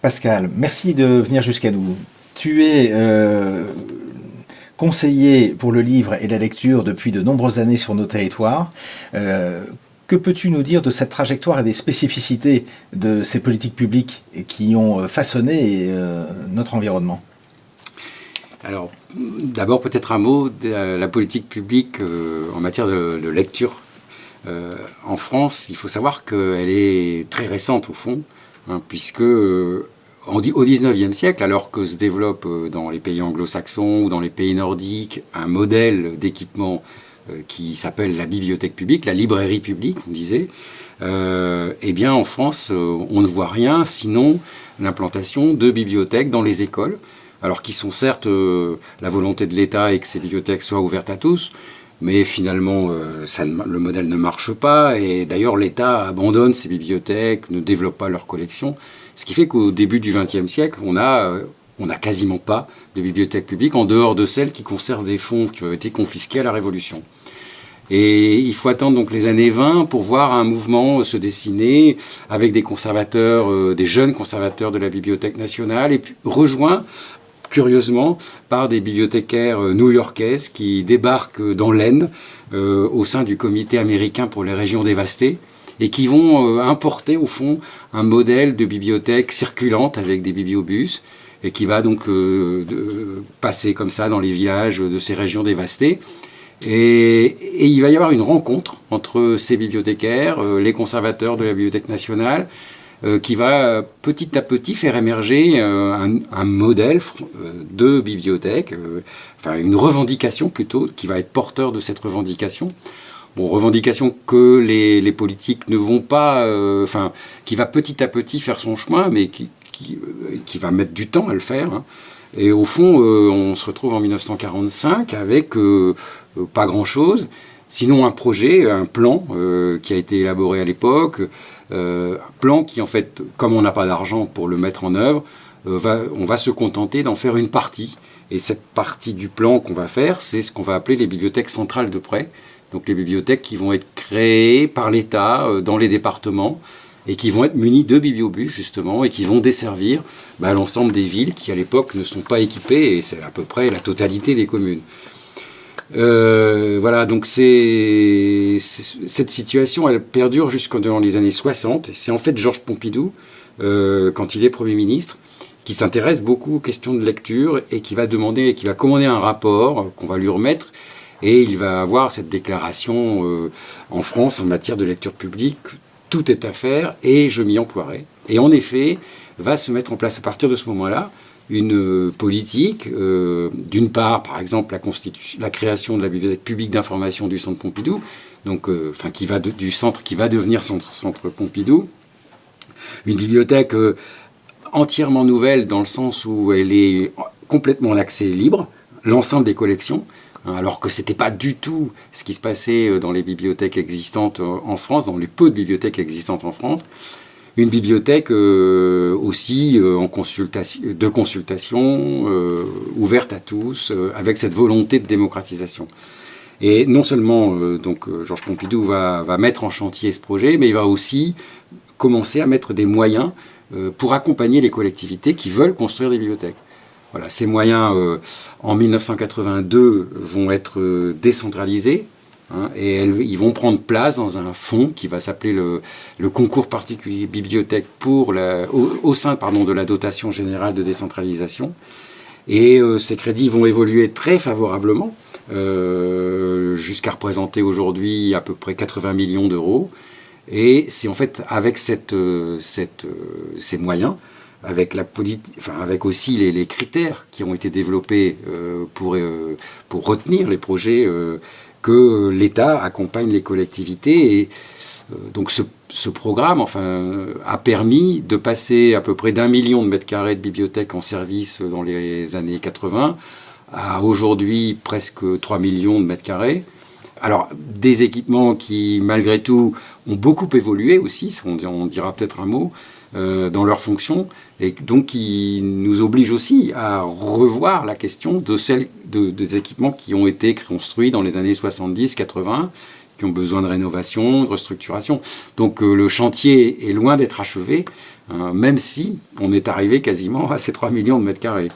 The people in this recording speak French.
Pascal, merci de venir jusqu'à nous. Tu es conseiller pour le livre et la lecture depuis de nombreuses années sur nos territoires. Que peux-tu nous dire de cette trajectoire et des spécificités de ces politiques publiques qui ont façonné notre environnement? Alors, d'abord peut-être un mot de la politique publique en matière de lecture. En France, il faut savoir qu'elle est très récente au fond, hein, puisque au XIXe siècle, alors que se développe dans les pays anglo-saxons ou dans les pays nordiques un modèle d'équipement qui s'appelle la bibliothèque publique, la librairie publique, on disait, eh bien en France, on ne voit rien sinon l'implantation de bibliothèques dans les écoles, alors qui sont certes la volonté de l'État et que ces bibliothèques soient ouvertes à tous, mais finalement le modèle ne marche pas, et d'ailleurs l'État abandonne ces bibliothèques, ne développe pas leurs collections, ce qui fait qu'au début du XXe siècle, on a quasiment pas de bibliothèques publiques en dehors de celles qui conservent des fonds qui ont été confisqués à la Révolution. Et il faut attendre donc les années 20 pour voir un mouvement se dessiner avec des conservateurs, des jeunes conservateurs de la Bibliothèque nationale, et puis rejoint curieusement par des bibliothécaires new-yorkaises qui débarquent dans l'Aisne au sein du comité américain pour les régions dévastées et qui vont importer au fond un modèle de bibliothèque circulante avec des bibliobus et qui va donc passer comme ça dans les villages de ces régions dévastées. Et il va y avoir une rencontre entre ces bibliothécaires, les conservateurs de la Bibliothèque nationale, qui va petit à petit faire émerger un modèle de bibliothèque, enfin une revendication plutôt, qui va être porteur de cette revendication. Bon, revendication que les politiques ne vont pas, enfin, qui va petit à petit faire son chemin, mais qui va mettre du temps à le faire, hein. Et au fond, on se retrouve en 1945 avec pas grand-chose, sinon un projet, un plan qui a été élaboré à l'époque, un plan qui, en fait, comme on n'a pas d'argent pour le mettre en œuvre, on va se contenter d'en faire une partie. Et cette partie du plan qu'on va faire, c'est ce qu'on va appeler les bibliothèques centrales de prêt. Donc les bibliothèques qui vont être créées par l'État dans les départements et qui vont être munies de bibliobus, justement, et qui vont desservir l'ensemble des villes qui, à l'époque, ne sont pas équipées, et c'est à peu près la totalité des communes. Voilà, donc cette situation, elle perdure jusqu'en les années 60. C'est en fait Georges Pompidou, quand il est Premier ministre, qui s'intéresse beaucoup aux questions de lecture et qui va commander un rapport qu'on va lui remettre, et il va avoir cette déclaration en France en matière de lecture publique: tout est à faire et je m'y emploierai. Et en effet, va se mettre en place à partir de ce moment-là une politique, d'une part, par exemple, la création de la bibliothèque publique d'information du Centre Pompidou, donc, du centre qui va devenir Centre Pompidou, une bibliothèque entièrement nouvelle dans le sens où elle est complètement en accès libre, l'ensemble des collections, alors que ce n'était pas du tout ce qui se passait dans les bibliothèques existantes en France, dans les peu de bibliothèques existantes en France. Une bibliothèque aussi de consultation, ouverte à tous, avec cette volonté de démocratisation. Et non seulement Georges Pompidou va mettre en chantier ce projet, mais il va aussi commencer à mettre des moyens pour accompagner les collectivités qui veulent construire des bibliothèques. Voilà, ces moyens, en 1982, vont être décentralisés, hein, et ils vont prendre place dans un fonds qui va s'appeler le concours particulier bibliothèque au sein de la dotation générale de décentralisation. Et ces crédits vont évoluer très favorablement, jusqu'à représenter aujourd'hui à peu près 80 millions d'euros. Et c'est en fait avec ces moyens, avec aussi les critères qui ont été développés pour retenir les projets, que l'État accompagne les collectivités. Et donc ce programme a permis de passer à peu près d'1 million de mètres carrés de bibliothèques en service dans les années 80 à aujourd'hui presque 3 millions de mètres carrés. Alors, des équipements qui, malgré tout, ont beaucoup évolué aussi, on dira peut-être un mot, dans leur fonction, et donc qui nous obligent aussi à revoir la question des équipements qui ont été construits dans les années 70-80, qui qui ont besoin de rénovation, de restructuration. Donc le chantier est loin d'être achevé, même si on est arrivé quasiment à ces 3 millions de mètres carrés.